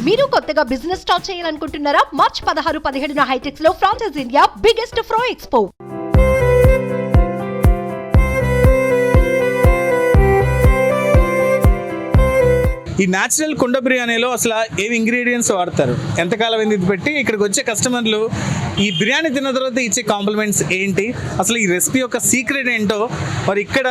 మీరు కొత్తగా business start చేయాలనుకుంటున్నారా? మార్చ్ 16-17 హైటెక్స్ లో ఫ్రాన్సెస్ ఇండియా బిగ్గెస్ట్ ఫ్రో ఎక్స్పో. ఈ న్యాచురల్ కుండ బిర్యానీలో అసలు ఏవి ఇంగ్రీడియంట్స్ వాడతారు, ఎంతకాలం ఇది పెట్టి ఇక్కడికి వచ్చే కస్టమర్లు ఈ బిర్యానీ తిన్న తర్వాత ఇచ్చే కాంప్లిమెంట్స్ ఏంటి, అసలు ఈ రెసిపీ యొక్క సీక్రెట్ ఏంటో మరి ఇక్కడ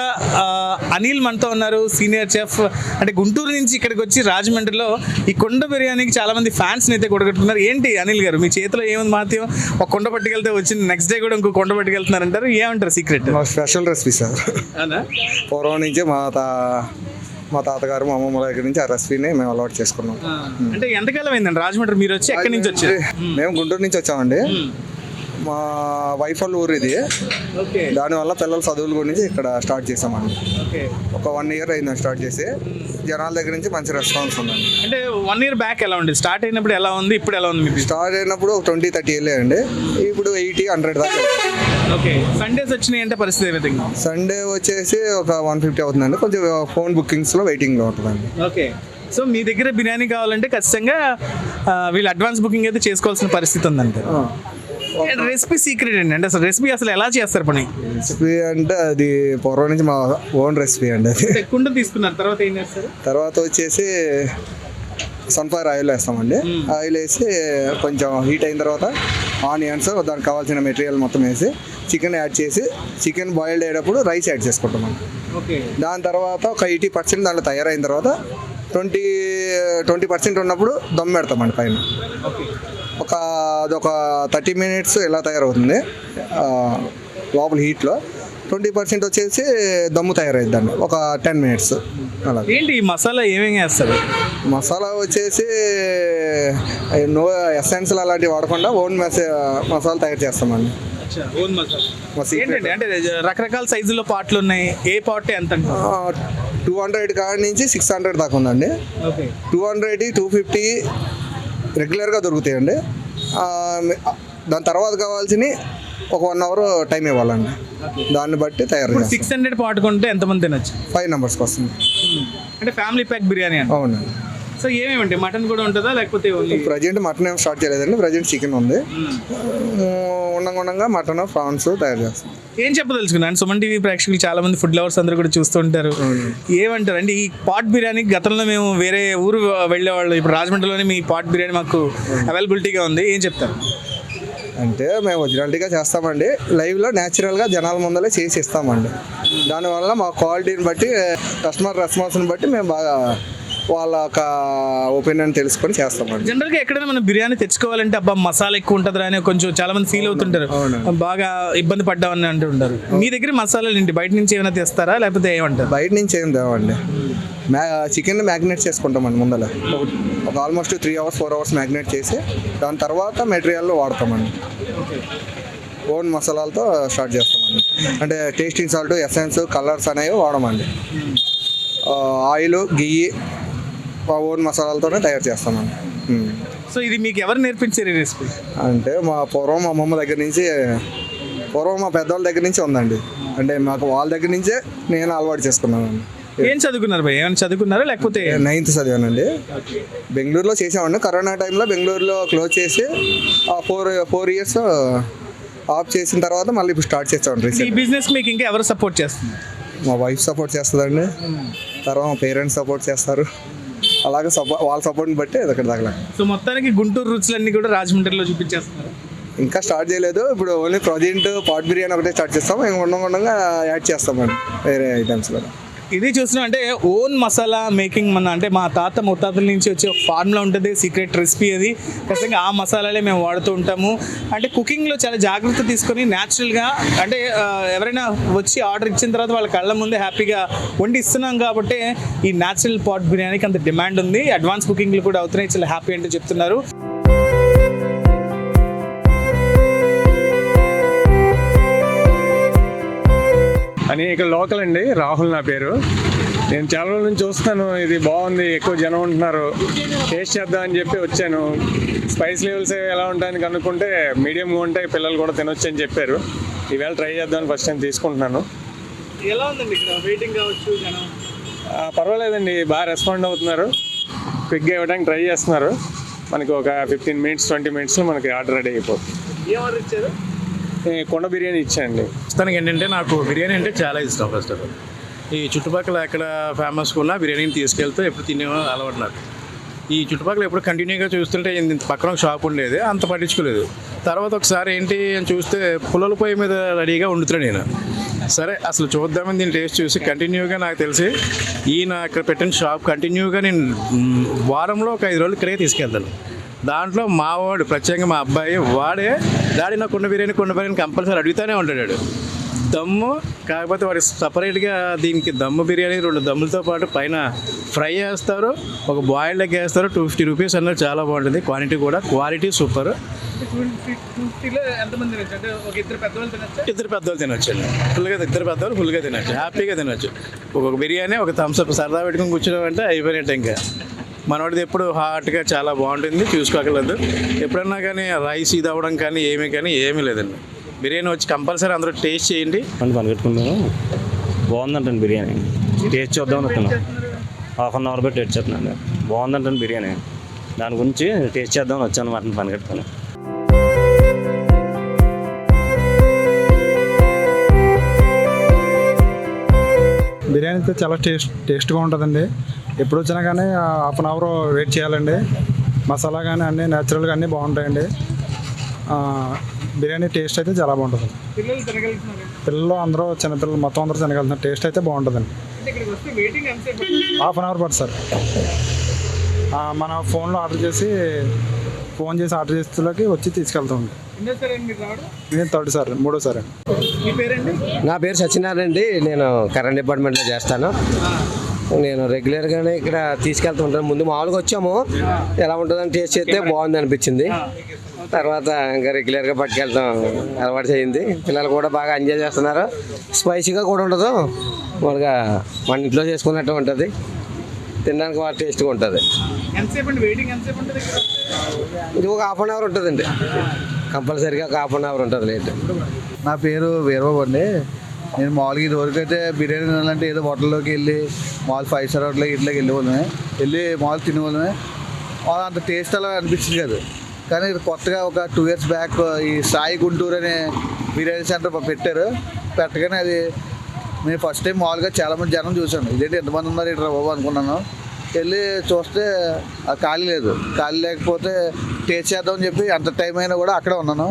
అనిల్ మనతో ఉన్నారు, సీనియర్ చెఫ్. అంటే గుంటూరు నుంచి ఇక్కడికి వచ్చి రాజమండ్రిలో ఈ కుండ బిర్యానీకి చాలామంది ఫ్యాన్స్ని అయితే కూడగట్టుకున్నారు. ఏంటి అనిల్ గారు, మీ చేతిలో ఏముంది మాత్యం? ఒక కుండ పట్టుకెళ్తే వచ్చింది, నెక్స్ట్ డే కూడా ఇంకో కుండ పట్టుకెళ్తున్నారు అంటారు, ఏమంటారు సీక్రెట్? Special recipe sir. పూర్వం నుంచి మా తాతగారు మా అమ్మమ్మ దగ్గర నుంచి ఆ రెసిపీని మేము అలవాటు చేసుకున్నాం. అంటే ఎంతకాలం అయిందండి రాజమండ్రి మీరు వచ్చి? ఎక్కడి నుంచి వచ్చారు? మేము గుంటూరు నుంచి వచ్చామండి. మా వైఫ్ వాళ్ళ ఊరు ఇది. దానివల్ల పిల్లల చదువుల గురించి ఇక్కడ స్టార్ట్ చేసామండి. ఒక 1 year అయింది స్టార్ట్ చేసి. జనాల దగ్గర నుంచి మంచి రెస్పాన్స్ ఉందండి. అంటే 1 year బ్యాక్ ఎలా ఉంది? స్టార్ట్ అయినప్పుడు ఎలా ఉంది, ఇప్పుడు ఎలా ఉంది? స్టార్ట్ అయినప్పుడు 20-30 ఏళ్ళే అండి. ఇప్పుడు 80-100 దాకా. ఓకే. సండేస్ వచ్చినాయి అంటే పరిస్థితి ఏ విధంగా? సండే వచ్చేసి ఒక 150 అవుతుందండి. కొంచెం ఫోన్ బుకింగ్స్లో వెయిటింగ్లో ఉంటుందండి. ఓకే. సో మీ దగ్గర బిర్యానీ కావాలంటే ఖచ్చితంగా వీళ్ళు అడ్వాన్స్ బుకింగ్ అయితే చేసుకోవాల్సిన పరిస్థితి ఉందంటే. రెసిపీ సీక్రెట్ అండి, అంటే అసలు రెసిపీ అసలు ఎలా చేస్తారు పని? రెసిపీ అంటే అది పూర్వం నుంచి మా ఓన్ రెసిపీ అండి. అది కుండ తీసుకున్నారు, తర్వాత ఏం చేస్తారు? తర్వాత వచ్చేసి సన్ఫ్లవర్ ఆయిల్ వేస్తామండి. ఆయిల్ వేసి కొంచెం హీట్ అయిన తర్వాత ఆనియన్స్, దానికి కావాల్సిన మెటీరియల్ మొత్తం వేసి చికెన్ యాడ్ చేసి చికెన్ బాయిల్డ్ అయ్యేటప్పుడు రైస్ యాడ్ చేసుకుంటామండి. దాని తర్వాత ఒక 80% దాంట్లో తయారైన తర్వాత 20% ఉన్నప్పుడు దమ్ పెడతామండి పైన. అదొక 30 minutes ఇలా తయారవుతుంది లోపల హీట్లో. 20% వచ్చేసి దమ్ము తయారైద్దండి ఒక 10 minutes అలా. ఏంటి ఈ మసాలా ఏమేమి వేస్తారు? మసాలా వచ్చేసి ఎసెన్స్లు అలాంటివి వాడకుండా ఓన్ మసాలా తయారు చేస్తామండి. ఏంటంటే అంటే రకరకాల సైజులో పాటలు ఉన్నాయి, ఏ పాట్ ఎంత? 200 కాడి నుంచి 600 దాకా ఉందండి. 200, 250 రెగ్యులర్గా దొరుకుతాయండి. దాని తర్వాత కావాల్సినవి ఒక 1 hour టైం ఇవ్వాలండి. దాన్ని బట్టి తయారు చేస్తాం. 600 పాట్ కొంటే ఎంతమంది తినొచ్చు? 5 members వస్తుంది. అంటే ఫ్యామిలీ ప్యాక్ బిర్యానీ అండి. అవునండి. సో ఏమేమంటే మటన్ కూడా ఉంటుందా లేకపోతే? ప్రజెంట్ మటన్ ఏం స్టార్ట్ చేయలేదండి. ప్రజెంట్ చికెన్ ఉంది. ఉండగా మటన్, ప్రాన్స్ తయారు చేస్తాం. ఏం చెప్పదలుచుకున్నాను? సుమన్ టీవీ ప్రేక్షకులు చాలా మంది ఫుడ్ లవర్స్ అందరూ కూడా చూస్తూ ఉంటారు. ఏమంటారు అంటే ఈ పాట్ బిర్యానీ గతంలో మేము వేరే ఊరు వెళ్ళేవాళ్ళు, ఇప్పుడు రాజమండ్రిలోనే మీ పాట్ బిర్యానీ మాకు అవైలబిలిటీగా ఉంది, ఏం చెప్తారు? అంటే మేము ఒరిజినాలిటీగా చేస్తామండి. లైవ్లో న్యాచురల్గా జనాల ముందరే చేసి ఇస్తామండి. దానివల్ల మా క్వాలిటీని బట్టి, కస్టమర్ రెస్పాన్స్ని బట్టి మేము బాగా వాళ్ళ ఒక ఒపీనియన్ తెలుసుకొని చేస్తామండి. జనరల్గా ఎక్కడైనా మనం బిర్యానీ తెచ్చుకోవాలంటే అబ్బా మసాలా ఎక్కువ ఉంటుందా అని కొంచెం చాలా మంది ఫీల్ అవుతుంటారు, బాగా ఇబ్బంది పడ్డామని అంటుంటారు. మీ దగ్గర మసాలాలు ఏంటి? బయట నుంచి ఏమైనా తెస్తారా లేకపోతే ఏమంటారు? బయట నుంచి ఏం తేవండి. చికెన్ మ్యాగ్నేట్ చేసుకుంటామండి ముందర. ఒక ఆల్మోస్ట్ 3 hours 4 hours మ్యాగ్నేట్ చేసి దాని తర్వాత మెటీరియల్ వాడతామండి. ఓన్ మసాలాలతో స్టార్ట్ చేస్తామండి. అంటే టేస్టింగ్ సాల్ట్, ఎసెన్స్, కలర్స్ అనేవి వాడమండి. ఆయిల్, గియ్యి ఓన్ మసాలాలతోనే తయారు చేస్తామండి. సో ఇది మీకు ఎవరు నేర్పించారు ఈ రెసిపీ? అంటే మా పూర్వం మా అమ్మమ్మ దగ్గర నుంచి, పూర్వం మా పెద్దవాళ్ళ దగ్గర నుంచి ఉందండి. అంటే మాకు వాళ్ళ దగ్గర నుంచే నేను అలవాటు చేసుకున్నానండి. ఏం చదువుకున్నారు భయ్? ఏమైనా చదువుకున్నారా లేకపోతే? 9th చదివానండి. బెంగళూరులో చేసామండి. కరోనా టైంలో బెంగళూరులో క్లోజ్ చేసి 4 years ఆఫ్ చేసిన తర్వాత మళ్ళీ ఇప్పుడు స్టార్ట్ చేసామండి. ఈ బిజినెస్ మీకు ఇంకా ఎవరు సపోర్ట్ చేస్తున్నారు? మా వైఫ్ సపోర్ట్ చేస్తుందండి. తర్వాత మా పేరెంట్స్ సపోర్ట్ చేస్తారు. అలాగే వాళ్ళ సపోర్ట్ని బట్టి అక్కడ తగల. సో మొత్తానికి గుంటూరు రుచులన్నీ కూడా రాజమండ్రిలో చూపించేస్తున్నారు? ఇంకా స్టార్ట్ చేయలేదు. ఇప్పుడు ఓన్లీ ప్రజెంట్ పాట్ బిర్యానీ ఒకటే స్టార్ట్ చేస్తాం. ఇంకా ఉండగా యాడ్ చేస్తామండి వేరే ఐటమ్స్ కూడా. ఇది చూసినా అంటే ఓన్ మసాలా మేకింగ్ మన అంటే మా తాత ముత్తాతల నుంచి వచ్చే ఒక ఫార్ములా ఉంటుంది, సీక్రెట్ రెసిపీ అది. ఖచ్చితంగా ఆ మసాలాలే మేము వాడుతూ ఉంటాము. అంటే కుకింగ్లో చాలా జాగ్రత్త తీసుకొని న్యాచురల్గా అంటే ఎవరైనా వచ్చి ఆర్డర్ ఇచ్చిన తర్వాత వాళ్ళ కళ్ళ ముందే హ్యాపీగా వండి ఇస్తున్నాం కాబట్టి ఈ న్యాచురల్ పాట్ బిర్యానీకి అంత డిమాండ్ ఉంది. అడ్వాన్స్ కుకింగ్లు కూడా అవుతున్నాయి, చాలా హ్యాపీ అంటే చెప్తున్నారు. అని ఇక్కడ లోకల్ అండి, రాహుల్ నా పేరు. నేను చాలా రోజుల నుంచి చూస్తాను, ఇది బాగుంది, ఎక్కువ జనం ఉంటున్నారు, టేస్ట్ చేద్దాం అని చెప్పి వచ్చాను. స్పైస్ లెవెల్స్ ఎలా ఉంటాయని కనుక్కుంటే మీడియంగా ఉంటాయి, పిల్లలు కూడా తినొచ్చు అని చెప్పారు. ఈవేళ ట్రై చేద్దామని ఫస్ట్ టైం తీసుకుంటున్నాను. ఎలా ఉందండి ఇక్కడ వెయిటింగ్ కావచ్చు జనం? పర్వాలేదండి, బాగా రెస్పాండ్ అవుతున్నారు. క్విక్గా ఇవ్వడానికి ట్రై చేస్తున్నారు. మనకి ఒక 15 మినిట్స్ 20 మినిట్స్లో మనకి ఆర్డర్ రెడీ అయిపోతుంది. ఏం ఆర్డర్ ఇచ్చారు? కొండ బిర్యానీ ఇచ్చాయండి. ప్రస్తుతానికి ఏంటంటే నాకు బిర్యానీ అంటే చాలా ఇష్టం. ఫస్ట్ ఆఫ్ ఆల్ ఈ చుట్టుపక్కల ఎక్కడ ఫేమస్గా ఉన్న బిర్యానీని తీసుకెళ్తూ ఎప్పుడు తినే అలవాటు నాకు. ఈ చుట్టుపక్కల ఎప్పుడు కంటిన్యూగా చూస్తుంటే ఇంత పక్కన ఒక షాప్ ఉండేది, అంత పట్టించుకోలేదు. తర్వాత ఒకసారి ఏంటి అని చూస్తే పుల్లల పొయ్యి మీద రెడీగా వండుతున్నాను నేను. సరే అసలు చూద్దామని దీన్ని టేస్ట్ చూసి కంటిన్యూగా నాకు తెలిసి ఈయన ఇక్కడ పెట్టిన షాప్ కంటిన్యూగా నేను వారంలో ఒక 5 రోజులు ఇక్కడికే తీసుకెళ్తాను. దాంట్లో మా వాడు ప్రత్యేకంగా మా అబ్బాయి వాడే డాడీ నాకు కొండ బిర్యానీ కంపల్సరీ అడుగుతూనే ఉంటాడు. దమ్ము కాకపోతే వాడు సపరేట్గా దీనికి దమ్ము బిర్యానీ 2 దమ్ములతో పాటు పైన ఫ్రై చేస్తారు, ఒక బాయిల్డ్ ఎగ్ వేస్తారు. 250 రూపీస్ అన్నది చాలా బాగుంటుంది. Quality super. 250లో ఎంతమంది తినచ్చు? అంటే ఒక ఇద్దరు పెద్దవాళ్ళు తినచ్చు? ఇద్దరు పెద్దవాళ్ళు తినొచ్చు అండి. ఇద్దరు పెద్దవాళ్ళు ఫుల్గా తినచ్చు, హ్యాపీగా తినొచ్చు. ఒక్కొక్క బిర్యానీ ఒక థమ్స్అప్ సరదా పెట్టుకుని కూర్చోడం అయిపోయినట్టు. ఇంకా మనవాడిది ఎప్పుడు హాట్గా చాలా బాగుంటుంది, చూసుకోగలదు. ఎప్పుడన్నా కానీ రైస్ ఇది అవ్వడం కానీ ఏమీ లేదండి. బిర్యానీ వచ్చి కంపల్సరీ అందరూ టేస్ట్ చేయండి. పనిపెట్టుకున్నాను, బాగుందంటండి బిర్యానీ. టేస్ట్ చూద్దాం అనుకున్నాను, 1/2 అవర్ పెట్టి టేస్ట్ చేస్తున్నాను. బాగుందంటండి బిర్యానీ, దాని గురించి టేస్ట్ చేద్దామని వచ్చాను మటన్ పనిపెట్టుకుని. బిర్యానీ అయితే చాలా టేస్ట్గా ఉంటుందండి. ఎప్పుడు వచ్చినా కానీ 1/2 అవర్ వెయిట్ చేయాలండి. మసాలా కానీ అన్నీ న్యాచురల్గా అన్నీ బాగుంటాయండి. బిర్యానీ టేస్ట్ అయితే చాలా బాగుంటుంది. పిల్లలు తినగలుగుతున్నారు? పిల్లలు అందరూ చిన్నపిల్లలు మొత్తం అందరూ తినగలుగుతున్నారు. టేస్ట్ అయితే బాగుంటుందండి. ఇక్కడికి వస్తే వెయిటింగ్ ఎంతసేపు? 1/2 అవర్ పడుతుంది సార్. మన ఫోన్లో ఆర్డర్ చేసి ఆర్డర్ చేసేలోకి వచ్చి తీసుకెళ్తామండి. ఎన్నోసారి మీరు రావడం? నేను 3rd సార్, 3వ సార్ అండి. మీ పేరండి? నా పేరు సత్యనారాయణ అండి. నేను కరెంట్ డిపార్ట్మెంట్లో చేస్తాను. నేను రెగ్యులర్గానే ఇక్కడ తీసుకెళ్తుంటాను. ముందు మామూలుగా వచ్చాము, ఎలా ఉంటుందని టేస్ట్ చేస్తే బాగుంది అనిపించింది. తర్వాత ఇంకా రెగ్యులర్గా పట్టుకెళ్తాం అలవాటు చేయింది. పిల్లలు కూడా బాగా ఎంజాయ్ చేస్తున్నారు. స్పైసీగా కూడా ఉండదు, మామూలుగా మన ఇంట్లో చేసుకున్నట్టు ఉంటుంది. తినడానికి బాగా టేస్ట్గా ఉంటుంది. ఎంతసేపు అండి వెయిటింగ్? ఎంతసేపు ఉంటుంది? ఇది ఒక 1/2 అవర్ ఉంటుందండి, కంపల్సరీగా ఒక 1/2 అవర్ ఉంటుంది లేట్. నా పేరు వీరబాబు అండి. నేను మామూలుగా ఇదివరకు అయితే బిర్యానీ తినాలంటే ఏదో హోటల్లోకి వెళ్ళి మామూలు 5 స్టార్ హోటల్కి ఇట్లకి వెళ్ళి మామూలు తినేవాళ్ళమే. అంత టేస్ట్ అలా అనిపించింది కాదు. కానీ ఇది కొత్తగా ఒక 2 ఇయర్స్ బ్యాక్ ఈ సాయి గుంటూరు అనే బిర్యానీ సెంటర్ పెట్టగానే అది నేను ఫస్ట్ టైం మామూలుగా చాలామంది జనం చూశాను. ఇదేంటి ఎంతమంది ఉన్నారు ఇట్లా బాబు అనుకున్నాను. వెళ్ళి చూస్తే ఖాళీ లేకపోతే టేస్ట్ చేద్దామని చెప్పి అంత టైం అయినా కూడా అక్కడే ఉన్నాను.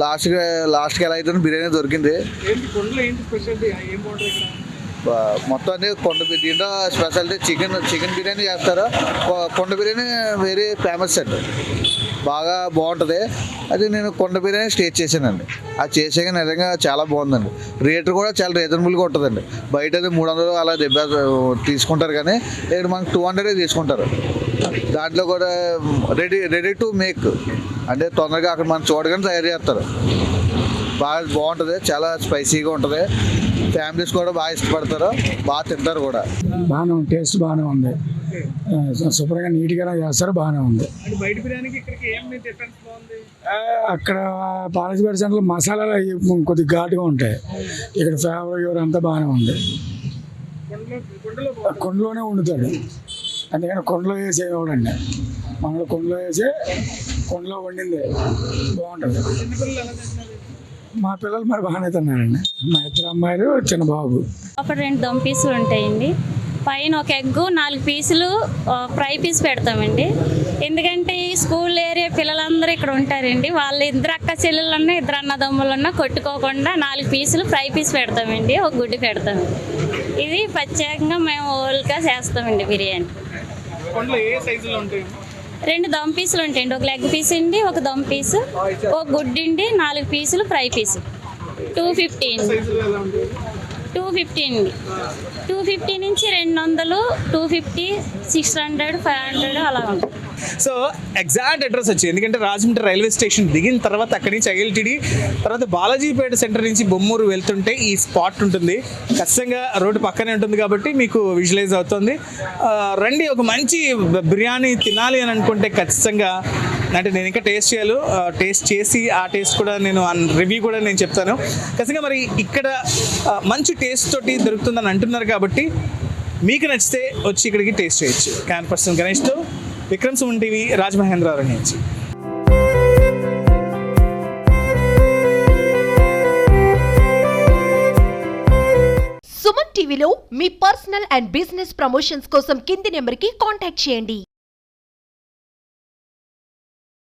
లాస్ట్కి ఎలా అయితే బిర్యానీ దొరికింది. మొత్తం అన్ని దీంట్లో స్పెషాలిటీ చికెన్ బిర్యానీ చేస్తారు. కొండ బిర్యానీ వెరీ ఫేమస్ అండి, బాగా బాగుంటుంది. అది నేను కొండ బిర్యానీ టేస్ట్ చేశానండి. అది చేసాక నిజంగా చాలా బాగుందండి. రేటు కూడా చాలా రీజనబుల్గా ఉంటుందండి. బయట అది 300 అలా తీసుకుంటారు, కానీ ఇక్కడ మనకు 200 తీసుకుంటారు. దాంట్లో కూడా రెడీ టు మేక్, అంటే తొందరగా అక్కడ మనం చూడగానే తయారు చేస్తారు. బాగుంటుంది, చాలా స్పైసీగా ఉంటుంది. ఫ్యామిలీస్ కూడా బాగా ఇష్టపడతారు, బాగా తింటారు కూడా. బాగానే ఉంది, టేస్ట్ బాగానే ఉంది, సూపర్గా నీట్గా చేస్తారు, బాగానే ఉంది. బయట బిర్యానీకి ఇక్కడికి ఏం డిఫరెన్స్ బాగుంది? అక్కడ పాలసీపేట సెంటర్లో మసాలాలు కొద్దిగా ఘాటుగా ఉంటాయి. ఇక్కడ ఫ్లేవర్ అంతా బాగానే ఉంది. కొండలోనే వండుతాడు, అందుకని కొండలో వేసి ఇవ్వడండి. మనలో కొండలో వేసి కొండలో వండింది బాగుంటుంది. మా పిల్లలు మరి బాగానే తిన్నారండి. మా 2 అమ్మాయిలు, చిన్న బాబు. ఒక 2 దమ్ పీసులు ఉంటాయండి, పైన ఒక ఎగ్గు 4 పీసులు ఫ్రై పీస్ పెడతామండి. ఎందుకంటే ఈ స్కూల్ ఏరియా పిల్లలందరూ ఇక్కడ ఉంటారండి. వాళ్ళు 2 అక్క చెల్లెళ్ళన్నా 2 అన్నదమ్ములన్నా కొట్టుకోకుండా 4 పీసులు ఫ్రై పీస్ పెడతామండి, ఒక గుడ్డు పెడతాం. ఇది ప్రత్యేకంగా మేము ఓల్గా చేస్తామండి బిర్యానీ. 2 దమ్ పీసులు ఉంటాయండి, ఒక లెగ్ పీస్ అండి, ఒక దమ్ పీసు, ఒక గుడ్డు అండి, 4 పీసులు ఫ్రై పీసు. 250 అండి. 250 అండి. 250 నుంచి 200, 250, 600, 500 అలా ఉంటుంది. సో ఎగ్జాక్ట్ అడ్రస్ వచ్చి, ఎందుకంటే రాజమండ్రి రైల్వే స్టేషన్ దిగిన తర్వాత అక్కడి నుంచి ఐఎల్టీడీ తర్వాత బాలాజీపేట సెంటర్ నుంచి బొమ్మూరు వెళ్తుంటే ఈ స్పాట్ ఉంటుంది. ఖచ్చితంగా రోడ్డు పక్కనే ఉంటుంది కాబట్టి మీకు విజువలైజ్ అవుతుంది. రండి, ఒక మంచి బిర్యానీ తినాలి అని అనుకుంటే ఖచ్చితంగా, అంటే నేను ఇంకా టేస్ట్ చేసి ఆ టేస్ట్ కూడా నేను రివ్యూ కూడా నేను చెప్తాను ఖచ్చితంగా. మరి ఇక్కడ మంచి టేస్ట్ తోటి దొరుకుతుందని అంటున్నారు కాబట్టి మీకు నచ్చితే వచ్చి ఇక్కడికి టేస్ట్ చేయొచ్చు. క్యాన్ పర్సన్ గణేష్తో విక్రమ్ సుమన్ టీవీ, రాజమహేంద్రవరం నుంచి. సుమన్ టీవీలో మీ పర్సనల్ అండ్ బిజినెస్ ప్రమోషన్స్ కోసం కింది నెంబర్కి కాంటాక్ట్ చేయండి.